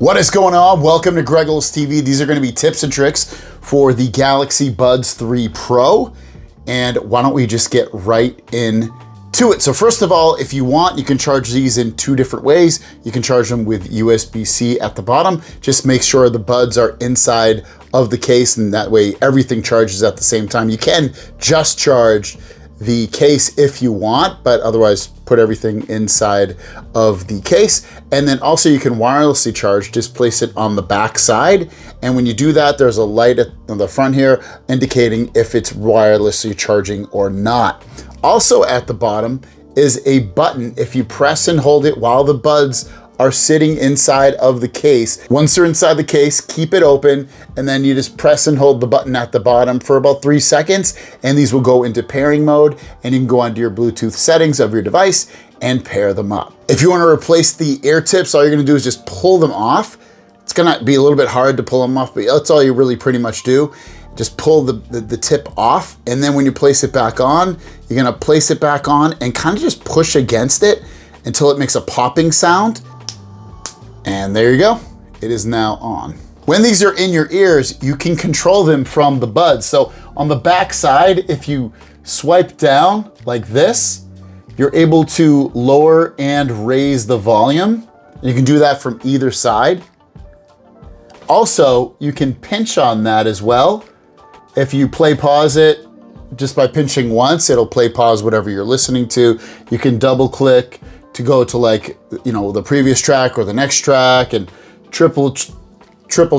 What is going on? Welcome to Greggles TV. These are going to be tips and tricks for the Galaxy Buds 3 Pro. And why don't we just get right into it? So first of all, if you want, you can charge these in two different ways. You can charge them with USB-C at the bottom. Just make sure the buds are inside of the case, and that way everything charges at the same time. You can just charge the case if you want, but otherwise put everything inside of the case. And then also you can wirelessly charge, just place it on the back side. And when you do that, there's a light on the front here indicating if it's wirelessly charging or not. Also at the bottom is a button. If you press and hold it while the buds are sitting inside of the case. Once they're inside the case, keep it open, and then you just press and hold the button at the bottom for about 3 seconds, and these will go into pairing mode, and you can go onto your Bluetooth settings of your device and pair them up. If you want to replace the ear tips, all you're gonna do is just pull them off. It's gonna be a little bit hard to pull them off, but that's all you really pretty much do. Just pull the tip off, and then when you place it back on, you're gonna place it back on and kind of just push against it until it makes a popping sound. And there you go, it is now on. When these are in your ears, you can control them from the buds. So on the back side, if you swipe down like this, you're able to lower and raise the volume. You can do that from either side. Also, you can pinch on that as well. If you play pause it, just by pinching once, it'll play pause whatever you're listening to. You can double click to go to, like, you know, the previous track or the next track, and triple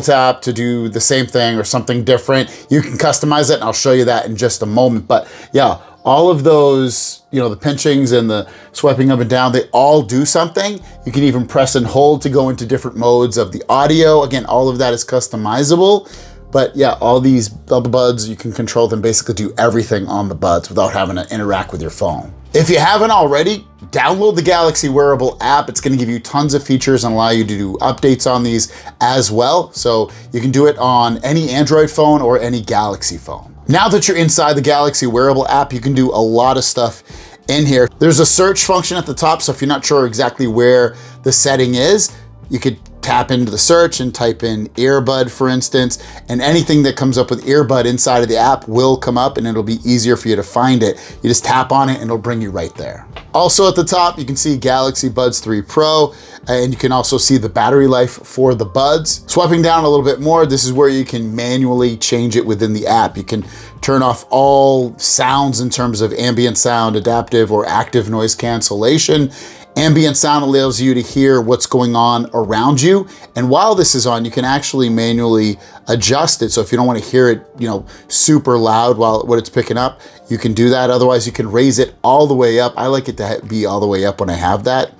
tap to do the same thing or something different. You can customize it, and I'll show you that in just a moment. But yeah, all of those, you know, the pinchings and the swiping up and down, they all do something. You can even press and hold to go into different modes of the audio. Again, all of that is customizable. But yeah, all the buds, you can control them, basically do everything on the buds without having to interact with your phone. If you haven't already, download the Galaxy Wearable app. It's gonna give you tons of features and allow you to do updates on these as well. So you can do it on any Android phone or any Galaxy phone. Now that you're inside the Galaxy Wearable app, you can do a lot of stuff in here. There's a search function at the top, so if you're not sure exactly where the setting is, you could tap into the search and type in earbud, for instance, and anything that comes up with earbud inside of the app will come up, and it'll be easier for you to find it. You just tap on it and it'll bring you right there. Also at the top, you can see Galaxy Buds 3 Pro, and you can also see the battery life for the buds. Swiping down a little bit more, this is where you can manually change it within the app. You can turn off all sounds in terms of ambient sound, adaptive or active noise cancellation. Ambient sound allows you to hear what's going on around you. And while this is on, you can actually manually adjust it. So if you don't want to hear it, you know, super loud while what it's picking up, you can do that. Otherwise, you can raise it all the way up. I like it to be all the way up when I have that.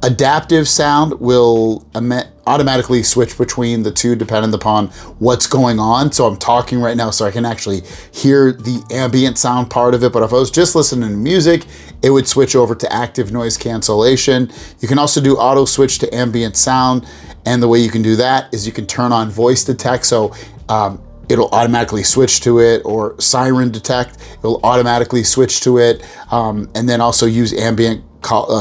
Adaptive sound will automatically switch between the two depending upon what's going on. So I'm talking right now so I can actually hear the ambient sound part of it. But if I was just listening to music, it would switch over to active noise cancellation. You can also do auto switch to ambient sound. And the way you can do that is you can turn on voice detect. So it'll automatically switch to it, or siren detect, it'll automatically switch to it. And then also use ambient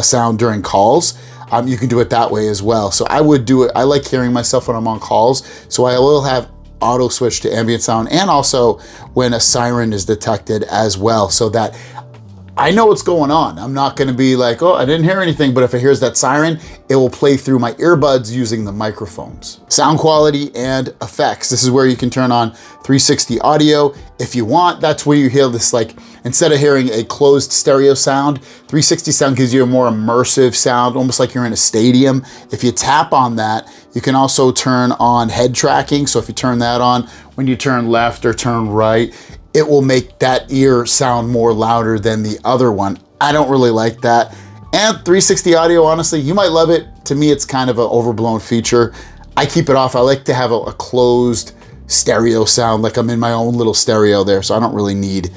sound during calls. You can do it that way as well. So I would do it. I like hearing myself when I'm on calls. So I will have auto switch to ambient sound, and also when a siren is detected as well, so that I know what's going on. I'm not gonna be like, oh, I didn't hear anything, but if it hears that siren, it will play through my earbuds using the microphones. Sound quality and effects. This is where you can turn on 360 audio if you want. That's where you hear this, like, instead of hearing a closed stereo sound, 360 sound gives you a more immersive sound, almost like you're in a stadium. If you tap on that, you can also turn on head tracking. So if you turn that on, when you turn left or turn right, it will make that ear sound more louder than the other one. I don't really like that. And 360 audio, honestly, you might love it. To me, it's kind of an overblown feature. I keep it off. I like to have a closed stereo sound, like I'm in my own little stereo there, so I don't really need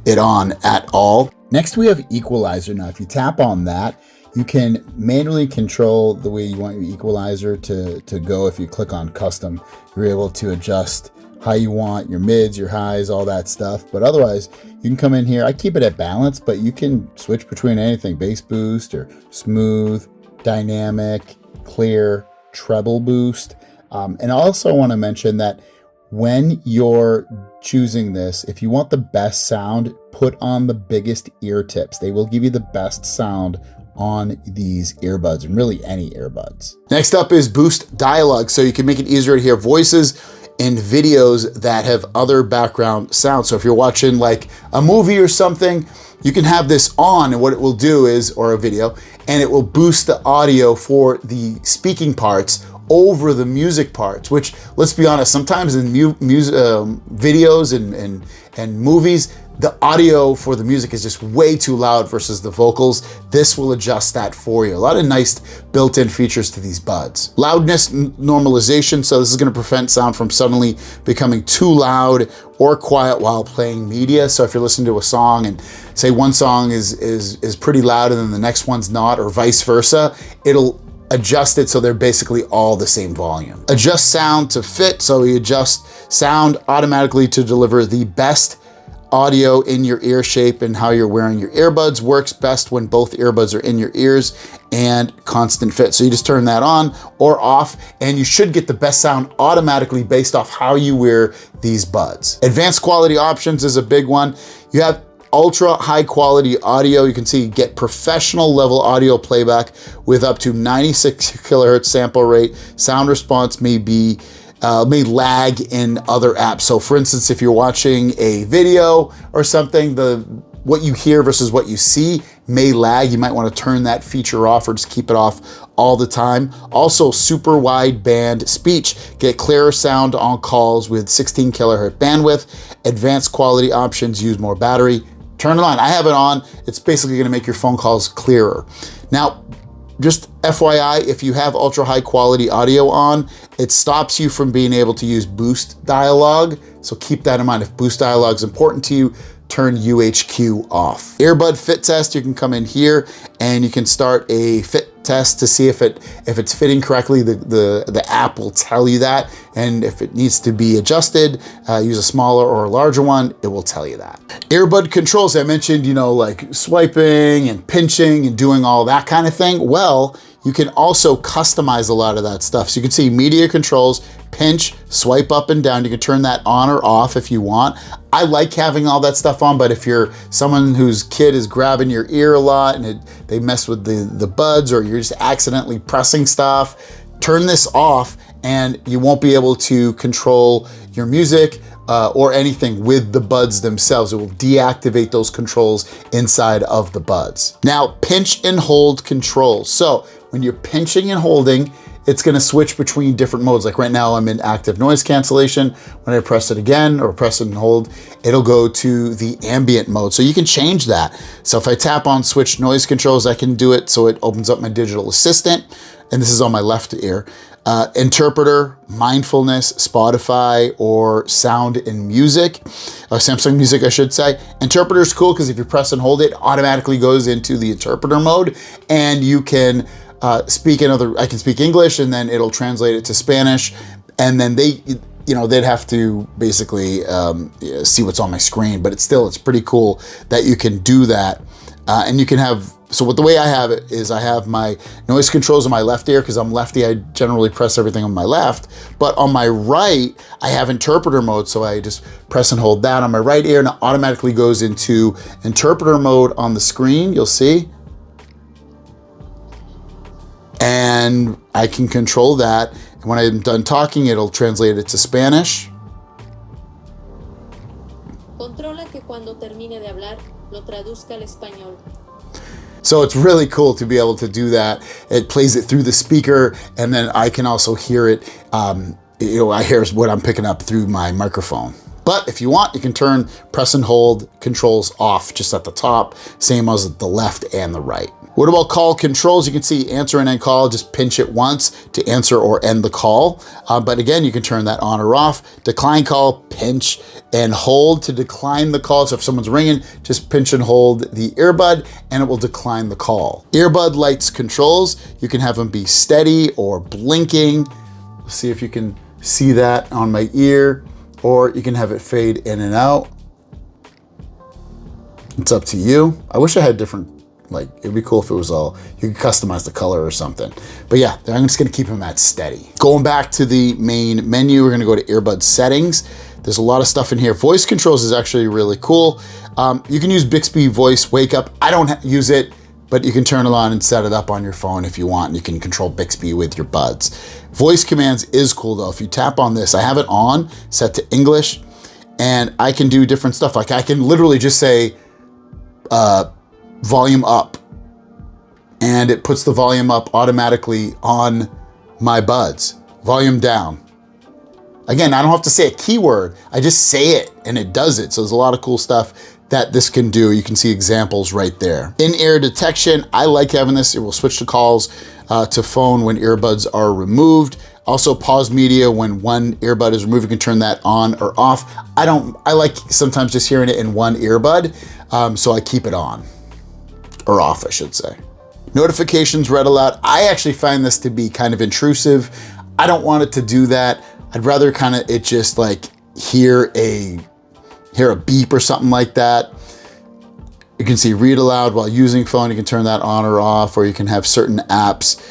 it on at all. Next, we have equalizer. Now, if you tap on that, you can manually control the way you want your equalizer to go. If you click on custom, you're able to adjust how you want your mids, your highs, all that stuff. But otherwise, you can come in here. I keep it at balance, but you can switch between anything: bass boost or smooth, dynamic, clear, treble boost. And also I want to mention that when you're choosing this, if you want the best sound, put on the biggest ear tips. They will give you the best sound on these earbuds, and really any earbuds. Next up is Boost Dialogue. So you can make it easier to hear voices in videos that have other background sound. So if you're watching like a movie or something, you can have this on, and what it will do is, or a video, and it will boost the audio for the speaking parts over the music parts, which, let's be honest, sometimes in videos and movies, the audio for the music is just way too loud versus the vocals. This will adjust that for you. A lot of nice built-in features to these buds. Loudness normalization, so this is gonna prevent sound from suddenly becoming too loud or quiet while playing media. So if you're listening to a song and say one song is pretty loud and then the next one's not, or vice versa, it'll adjust it so they're basically all the same volume. Adjust sound to fit, so you adjust sound automatically to deliver the best audio in your ear shape and how you're wearing your earbuds. Works best when both earbuds are in your ears and constant fit. So you just turn that on or off, and you should get the best sound automatically based off how you wear these buds. Advanced quality options is a big one. You have ultra high quality audio. You can see you get professional level audio playback with up to 96 kilohertz sample rate. Sound response may lag in other apps. So for instance, if you're watching a video or something, what you hear versus what you see may lag. You might want to turn that feature off or just keep it off all the time. Also, super wide band speech. Get clearer sound on calls with 16 kilohertz bandwidth. Advanced quality options use more battery. Turn it on. I have it on. It's basically going to make your phone calls clearer. Now, just FYI, if you have ultra high quality audio on, it stops you from being able to use Boost Dialogue. So keep that in mind. If Boost Dialogue is important to you, turn UHQ off. Earbud fit test, you can come in here and you can start a fit test to see if it's fitting correctly. The app will tell you that, and if it needs to be adjusted, use a smaller or a larger one, it will tell you that. Earbud controls, I mentioned, like swiping and pinching and doing all that kind of thing. Well, you can also customize a lot of that stuff. So you can see media controls, pinch, swipe up and down. You can turn that on or off if you want. I like having all that stuff on, but if you're someone whose kid is grabbing your ear a lot and they mess with the buds, or you're just accidentally pressing stuff, turn this off and you won't be able to control your music or anything with the buds themselves. It will deactivate those controls inside of the buds. Now, pinch and hold controls. So when you're pinching and holding, it's gonna switch between different modes. Like right now I'm in active noise cancellation. When I press it again or press it and hold, it'll go to the ambient mode. So you can change that. So if I tap on switch noise controls, I can do it so it opens up my digital assistant. And this is on my left ear. Interpreter, mindfulness, Spotify, or sound and music, Samsung Music, I should say. Interpreter is cool because if you press and hold it, automatically goes into the interpreter mode, and you can I can speak English and then it'll translate it to Spanish, and then they'd have to basically see what's on my screen, but it's pretty cool that you can do that. And you can have, so the way I have it is I have my noise controls on my left ear because I'm lefty. I generally press everything on my left, but on my right, I have interpreter mode. So I just press and hold that on my right ear and it automatically goes into interpreter mode on the screen. You'll see. And I can control that. And when I'm done talking, it'll translate it to Spanish. Controla que cuando termine de hablar, lo traduzca al español. So it's really cool to be able to do that. It plays it through the speaker, and then I can also hear it. I hear what I'm picking up through my microphone. But if you want, you can turn press and hold controls off just at the top, same as the left and the right. What about call controls? You can see answer and end call, just pinch it once to answer or end the call. But again, you can turn that on or off. Decline call, pinch and hold to decline the call. So if someone's ringing, just pinch and hold the earbud and it will decline the call. Earbud lights controls, you can have them be steady or blinking. Let's see if you can see that on my ear, or you can have it fade in and out. It's up to you. I wish I had different Like, it'd be cool if it was all, you could customize the color or something. But yeah, I'm just gonna keep them at steady. Going back to the main menu, we're gonna go to Earbud Settings. There's a lot of stuff in here. Voice controls is actually really cool. You can use Bixby Voice Wake Up. I don't use it, but you can turn it on and set it up on your phone if you want, and you can control Bixby with your buds. Voice commands is cool though. If you tap on this, I have it on, set to English, and I can do different stuff. Like I can literally just say, volume up, and it puts the volume up automatically on my buds. Volume down. Again, I don't have to say a keyword. I just say it and it does it. So there's a lot of cool stuff that this can do. You can see examples right there. In-ear detection, I like having this. It will switch to calls to phone when earbuds are removed. Also pause media when one earbud is removed. You can turn that on or off. I like sometimes just hearing it in one earbud, so I keep it on, or off, I should say. Notifications read aloud. I actually find this to be kind of intrusive. I don't want it to do that. I'd rather kind of it just like hear a beep or something like that. You can see read aloud while using phone. You can turn that on or off, or you can have certain apps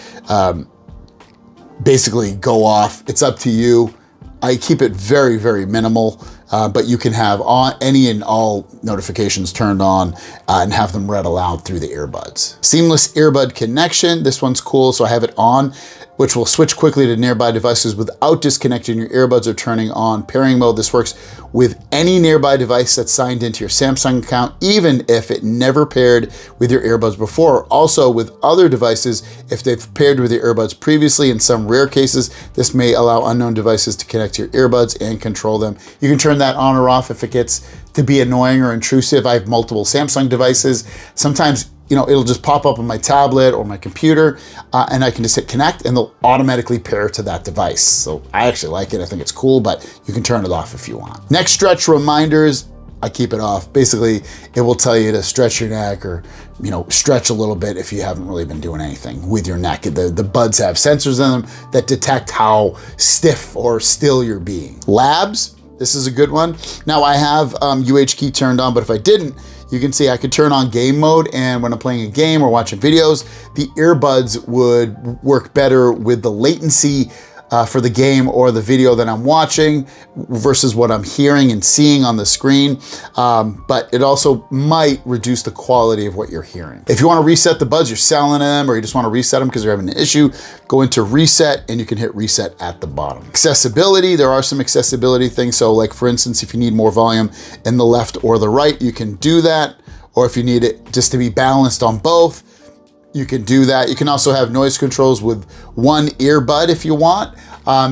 basically go off. It's up to you. I keep it very, very minimal, but you can have any and all notifications turned on and have them read aloud through the earbuds. Seamless earbud connection. This one's cool, so I have it on, which will switch quickly to nearby devices without disconnecting your earbuds or turning on pairing mode. This works with any nearby device that's signed into your Samsung account, even if it never paired with your earbuds before. Also with other devices, if they've paired with your earbuds previously. In some rare cases, this may allow unknown devices to connect to your earbuds and control them. You can turn that on or off if it gets to be annoying or intrusive. I have multiple Samsung devices. Sometimes it'll just pop up on my tablet or my computer, and I can just hit connect and they'll automatically pair to that device. So I actually like it. I think it's cool, but you can turn it off if you want. Next, stretch reminders. I keep it off. Basically, it will tell you to stretch your neck or, stretch a little bit if you haven't really been doing anything with your neck. The buds have sensors in them that detect how stiff or still you're being. Labs, this is a good one. Now I have UH-key turned on, but if I didn't, you can see I could turn on game mode, and when I'm playing a game or watching videos, the earbuds would work better with the latency for the game or the video that I'm watching versus what I'm hearing and seeing on the screen. But it also might reduce the quality of what you're hearing. If you want to reset the buds, you're selling them, or you just want to reset them because you're having an issue, go into reset and you can hit reset at the bottom. Accessibility, there are some accessibility things. So like for instance, if you need more volume in the left or the right, you can do that. Or if you need it just to be balanced on both, you can do that. You can also have noise controls with one earbud if you want.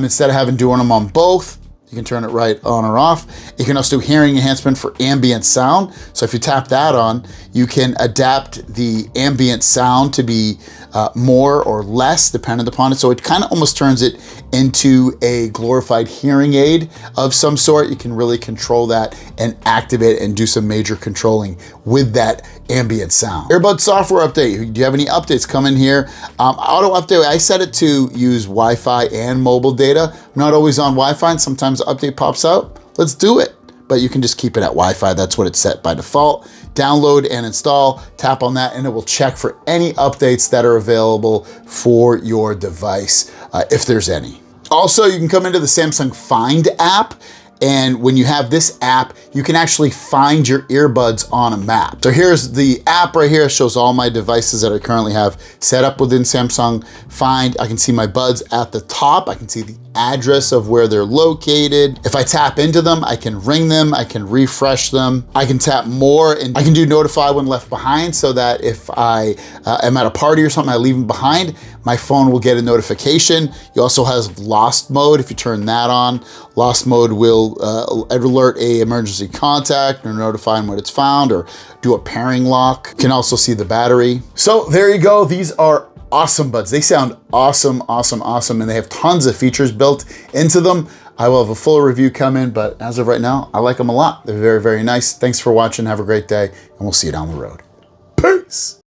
Instead of doing them on both, you can turn it right on or off. You can also do hearing enhancement for ambient sound. So if you tap that on, you can adapt the ambient sound to be more or less dependent upon it. So it kind of almost turns it into a glorified hearing aid of some sort. You can really control that and activate and do some major controlling with that ambient sound. Earbud software update. Do you have any updates coming here? Auto update, I set it to use Wi-Fi and mobile data. I'm not always on Wi-Fi, and sometimes the update pops out. Let's do it. But you can just keep it at Wi-Fi. That's what it's set by default. Download and install, tap on that, and it will check for any updates that are available for your device, if there's any. Also, you can come into the Samsung Find app, and when you have this app, you can actually find your earbuds on a map. So here's the app right here. It shows all my devices that I currently have set up within Samsung Find. I can see my buds at the top. I can see the address of where they're located. If I tap into them, I can ring them, I can refresh them. I can tap more, and I can do notify when left behind, so that if I am at a party or something, I leave them behind, my phone will get a notification. You also have lost mode. If you turn that on, lost mode will alert a emergency contact or notify them when it's found, or do a pairing lock. You can also see the battery. So there you go. These are awesome buds. They sound awesome, awesome, awesome, and they have tons of features built into them. I will have a full review coming, but as of right now, I like them a lot. They're very, very nice. Thanks for watching. Have a great day, and we'll see you down the road. Peace.